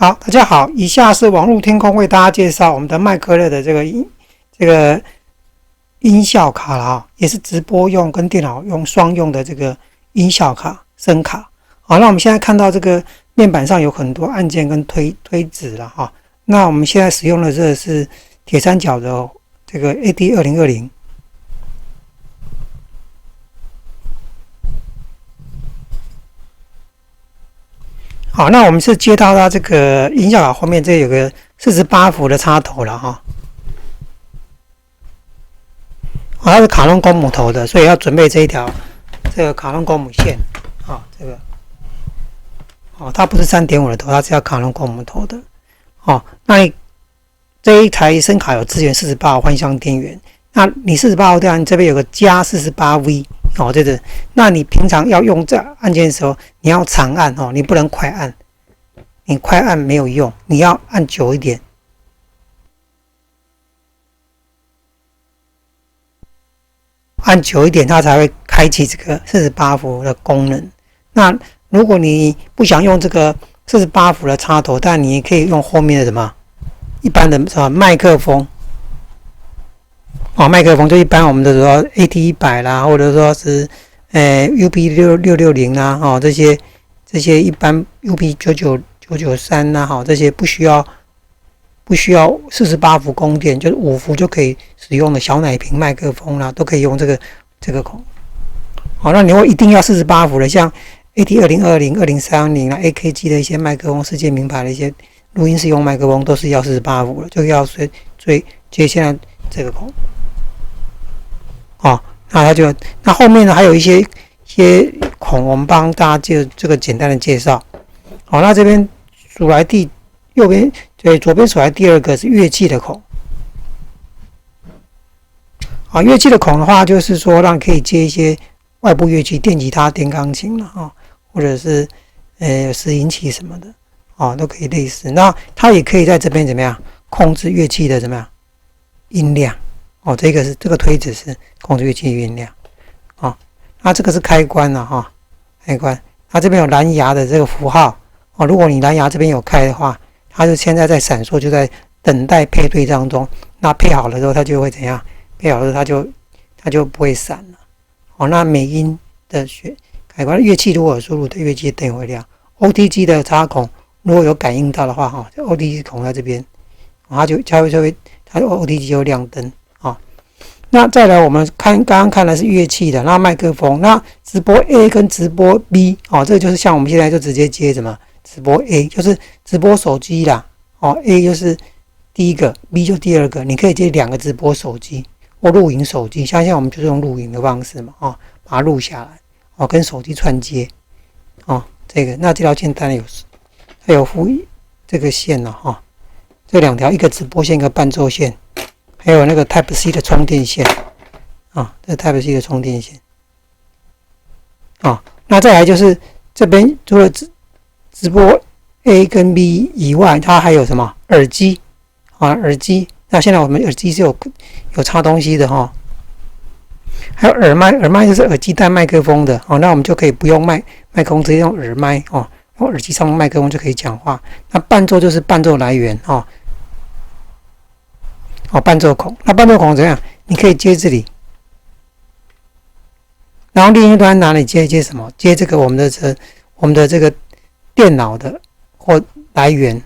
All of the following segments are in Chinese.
好，大家好，以下是网络天空为大家介绍我们的麦克乐的这个音效卡了啊，也是直播用跟电脑用双用的这个音效卡声卡。好，那我们现在看到这个面板上有很多按键跟推子了哈。那我们现在使用的这个是铁三角的这个 AD2020。好，那我们是接到它这个音效卡后面，这有个48伏的插头了哈。好，它是卡通公母头的，所以要准备这一条这个卡通公母线。好，这个它不是3.5的头，它是要卡通公母头的。好，那你这一台声卡有支援48毫换向电源，那你48毫电源这边有个加48V。这个，那你平常要用这按键的时候，你要长按你不能快按，你快按没有用，你要按久一点，按久一点它才会开启这个48伏的功能。那如果你不想用这个48伏的插头，但你也可以用后面的什么一般的麦克风。麦克风就一般我们的说 AT100 啦，或者说是UP660啦，这些一般 UP993啦，这些不需要48伏供电，就是5伏就可以使用的小奶瓶麦克风啦，都可以用这个孔。好，那你如果一定要48伏的，像 AT2020、2030啦、AKG 的一些麦克风，世界名牌的一些录音室用麦克风都是要48伏的，就要接现在这个孔。那后面呢还有一些孔，我们帮大家这个简单的介绍。好，那这边数来右边左边数来第二个是乐器的孔。好，乐器的孔的话，就是说让可以接一些外部乐器，电吉他、电钢琴了或者是拾音器什么的都可以类似。那它也可以在这边怎么样控制乐器的怎么样音量。这个推子是控制乐器音量。那这个是开关了开关。它这边有蓝牙的这个符号如果你蓝牙这边有开的话，它就现在在闪烁，就在等待配对当中。那配好了之后，它就会怎样？配好了它就不会闪了。那美音的开关乐器如果有输入的乐器灯会亮。OTG 的插孔如果有感应到的话OTG 孔在这边，它的 OTG 就会亮灯。那再来，我们刚刚看的是乐器的，那麦克风，那直播 A 跟直播 B 这个就是像我们现在就直接接什么直播 A， 就是直播手机啦A 就是第一个 ，B 就第二个，你可以接2个直播手机或录影手机，像现在我们就是用录影的方式嘛把它录下来跟手机串接这个，那这条线当然它有附这个线了这2条，一个直播线，一个伴奏线。还有那个 Type C 的充电线这 Type C 的充电线那再来就是这边除了直播 A 跟 B 以外，它还有什么耳机耳机。那现在我们耳机是有插东西的还有耳麦，耳麦就是耳机带麦克风的那我们就可以不用麦克风，直接用耳麦用耳机上麦克风就可以讲话。那伴奏就是伴奏来源伴奏孔，那伴奏孔怎样？你可以接这里，然后另一端哪里接什么？接这个我们的这个电脑的或来源，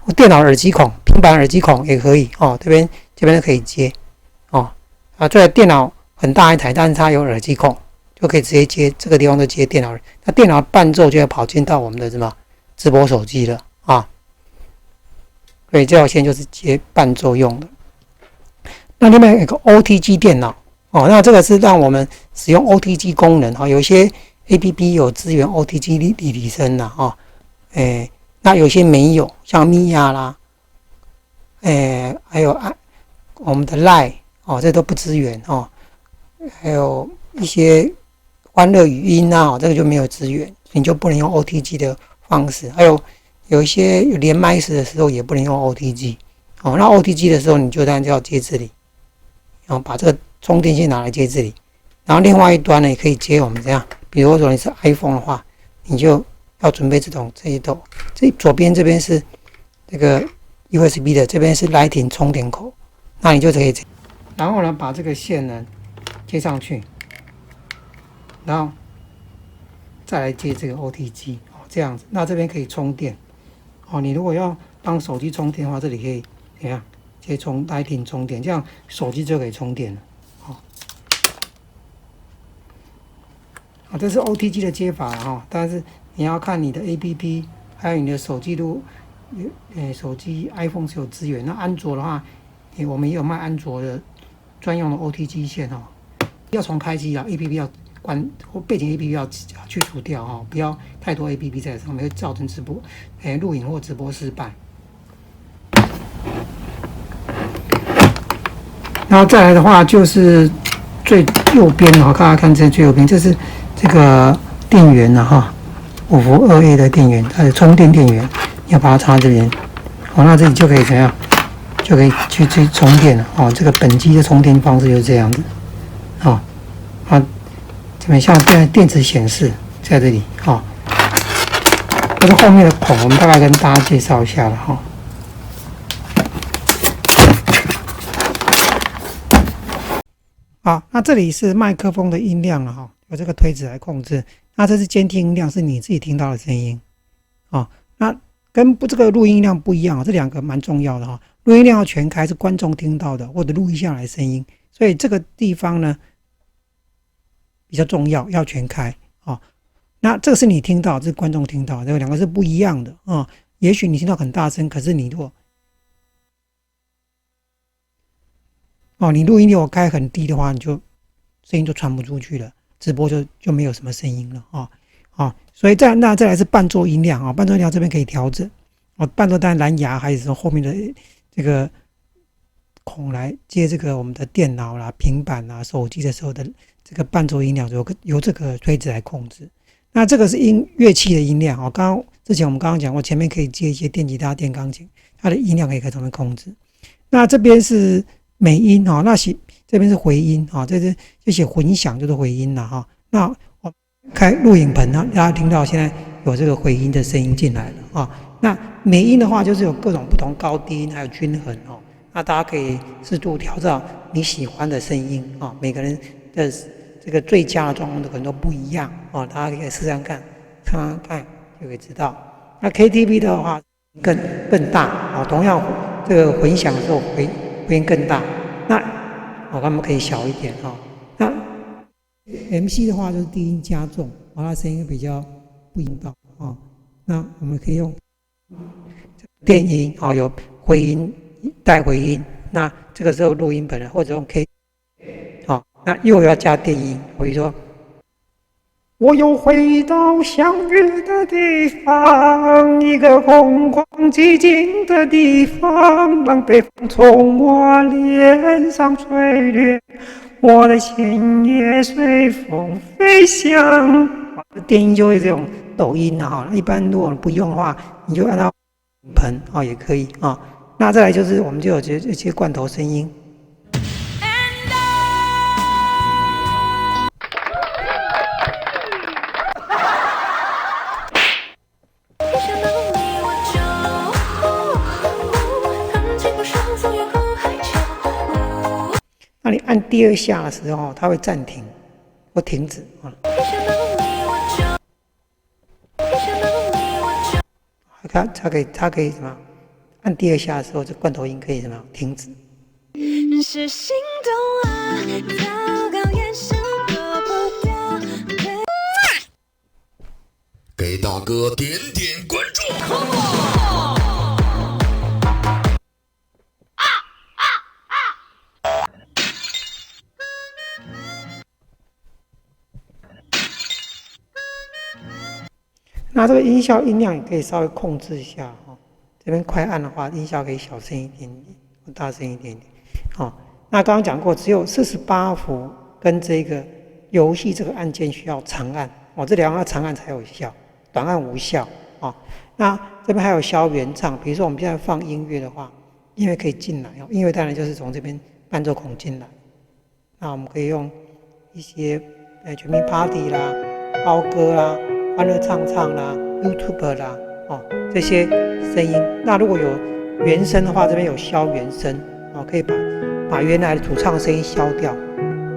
或电脑耳机孔、平板耳机孔也可以这边都可以接这个电脑很大一台，但是它有耳机孔，就可以直接接这个地方就接电脑。那电脑伴奏就要跑进到我们的什么直播手机了所以这条线就是接伴奏用的。那另外有一个 OTG 电脑那这个是让我们使用 OTG 功能有一些 APP 有支援 OTG 立体声那有些没有，像 Mia 啦还有我们的 Line 这都不支援还有一些欢乐语音这个就没有支援，你就不能用 OTG 的方式。还有一些连麦时的时候也不能用 OTG 那 OTG 的时候你就当然就要接这里把这个充电线拿来接这里，然后另外一端呢也可以接我们这样，比如说你是 iPhone 的话，你就要准备这一斗，这左边这边是这个 USB 的，这边是 Lightning 充电口，那你就可以，然后呢把这个线呢接上去，然后再来接这个 OTG 哦，这样子，那这边可以充电哦。你如果要帮手机充电的话，这里可以怎样？直接充 Lightning 充电，这样手机就可以充电了。这是 OTG 的接法哈，但是你要看你的 APP， 还有你的手机手机 iPhone 是有资源。那安卓的话，我们也有卖安卓的专用的 OTG 线哦。要重开机啊 ，APP 要关或背景 APP 要去除掉哈，不要太多 APP 在上面，会造成录影或直播失败。然后再来的话就是最右边哦，大家看这最右边，这是这个电源了哈，5伏2A 的电源，它的充电电源，要把它插这边，好，那这里就可以怎样，就可以去充电了哦。这个本机的充电方式就是这样子，哦，这边像电子显示在这里，哦，这个后面的孔，我们大概跟大家介绍一下了哈。好，那这里是麦克风的音量了哈，有这个推子来控制。那这是监听音量，是你自己听到的声音。哦，那跟这个录音音量不一样，这两个蛮重要的哈。录音量要全开，是观众听到的或者录音下来的声音，所以这个地方呢比较重要，要全开哦。那这个是你听到，这是观众听到，这两个是不一样的啊。也许你听到很大声，可是你如果你录音如果开很低的话，你就声音就传不出去了，直播就没有什么声音了所以再来是伴奏音量伴奏音量这边可以调整伴奏当然蓝牙还有从后面的这个孔来接这个我们的电脑啦、平板啦、手机的时候的这个伴奏音量由这个推子来控制。那这个是乐器的音量之前我们刚刚讲过，前面可以接一些电吉他、电钢琴，它的音量可以从这边控制。那这边是美音那这边是回音这是就写混响就是回音了那我开录影棚大家听到现在有这个回音的声音进来了那美音的话就是有各种不同高低音还有均衡那大家可以适度调整你喜欢的声音每个人的这个最佳的状况可能都不一样大家可以试试看就可以知道。那 KTV 的话更大同样这个混响的时候回音更大，那他们可以小一点那 MC 的话就是低音加重它声音比较不引导那我们可以用电音有回音带回音，那这个时候录音本人或者用 K 那又要加电音，比如说我又回到相约的地方，一个空旷寂静的地方，让北风从我脸上吹掠，我的心也随风飞翔。电音就会这种抖音一般如果不用的话，你就按到盆也可以那再来就是我们就有这些罐头声音。那你按第2下的时候，它会暂停或停止它可以什么？按第2下的时候，这罐头音可以什么停止？是心动啊，糟糕眼神躲不掉。给大哥点点关注。那这个音效音量也可以稍微控制一下这边快按的话，音效可以小声一点点，或大声一点点那刚刚讲过，只有48伏跟这个游戏这个按键需要长按这两个要长按才有效，短按无效那这边还有消原唱，比如说我们现在放音乐的话，音乐可以进来音乐当然就是从这边伴奏孔进来，那我们可以用一些全民 Party 啦、高歌啦、欢乐唱唱啦、YouTube 啦这些声音。那如果有原声的话，这边有消原声可以把原来的主唱的声音消掉。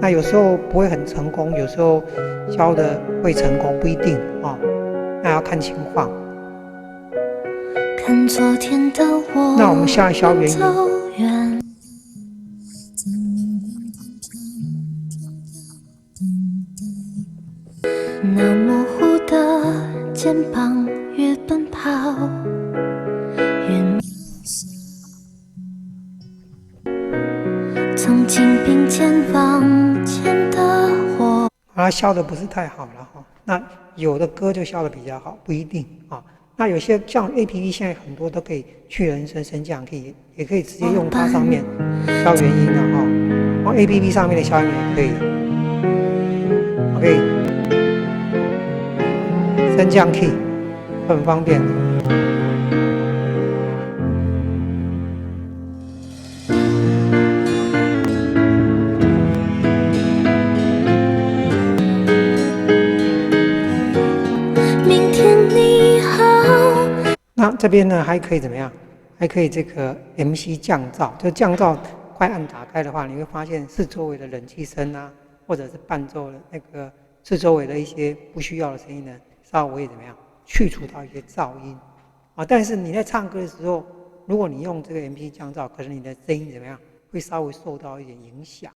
那有时候不会很成功，有时候消的会成功，不一定那要看情况。看昨天的我，那我们下一消原音。那模糊的肩膀越奔跑越渺小，曾经并肩往前的我，它消的不是太好了那有的歌就消的比较好，不一定那有些像 APP 现在很多都可以去人声升降，也可以直接用它上面消原音的APP 上面的消音也可以升降 key 很方便。那这边呢还可以怎么样？还可以这个 MC 降噪，就降噪快按打开的话，你会发现四周围的冷气声或者是伴奏的那个四周围的一些不需要的声音呢，稍微怎么样去除到一些噪音但是你在唱歌的时候，如果你用这个 MC 降噪，可是你的声音怎么样会稍微受到一点影响。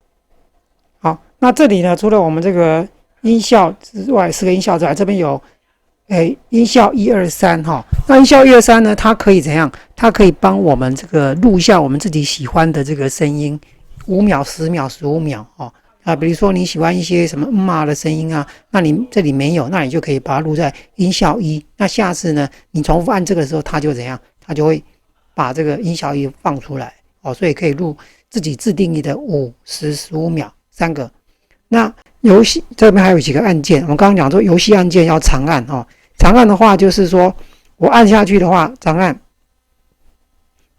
好，那这里呢，除了我们这个音效之外，4个音效之外，这边有音效1、2、3那音效1、2、3呢，它可以怎样？它可以帮我们这个录下我们自己喜欢的这个声音，5秒、10秒、15秒比如说你喜欢一些什么的声音那你这里没有，那你就可以把它录在音效1。那下次呢，你重复按这个的时候，它就怎样？它就会把这个音效1放出来所以可以录自己自定义的5、10、15秒3个。那游戏这边还有几个按键，我们刚刚讲说游戏按键要长按长按的话就是说我按下去的话，长按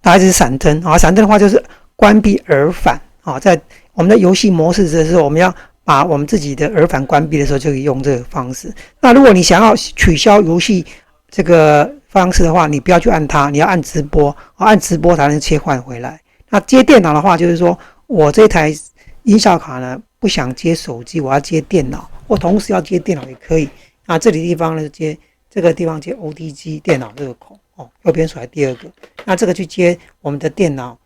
它一直闪灯闪灯的话就是关闭耳返在我们的游戏模式的时候，我们要把我们自己的耳返关闭的时候，就可以用这个方式。那如果你想要取消游戏这个方式的话，你不要去按它，你要按直播按直播才能切换回来。那接电脑的话，就是说我这台音效卡呢不想接手机，我要接电脑，或同时要接电脑也可以。那这里地方呢接这个地方接 OTG 电脑这个孔右边出来第2个。那这个去接我们的电脑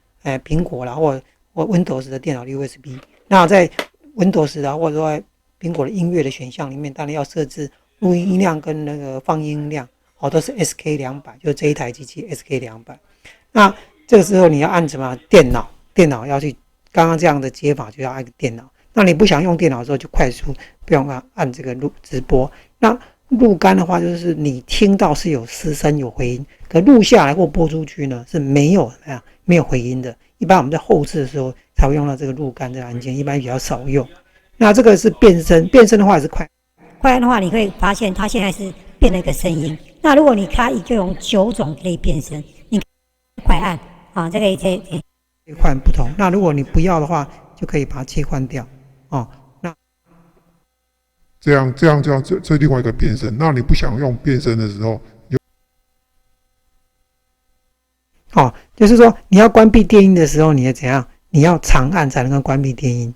苹果啦或 Windows 的电脑 USB。那在 Windows 或者说苹果的音乐的选项里面，当然要设置录音音量跟那个放音量都是 SK200， 就这一台机器 SK200。那这个时候你要按什么？电脑要去刚刚这样的接法就要按电脑。那你不想用电脑的时候就快速不用按这个录直播。那录干的话就是你听到是有失声有回音，可录下来或播出去呢是没有回音的。一般我们在后置的时候才会用到这个录干这个按键，一般比较少用。那这个是变声的话也是快按的话，你会发现它现在是变了一个声音。那如果你开一个用9种可以变声，你快按这个切换不同。那如果你不要的话，就可以把它切换掉那这样这另外一个变声。那你不想用变声的时候，就是说你要关闭电音的时候，你要怎样？你要长按才能够关闭电音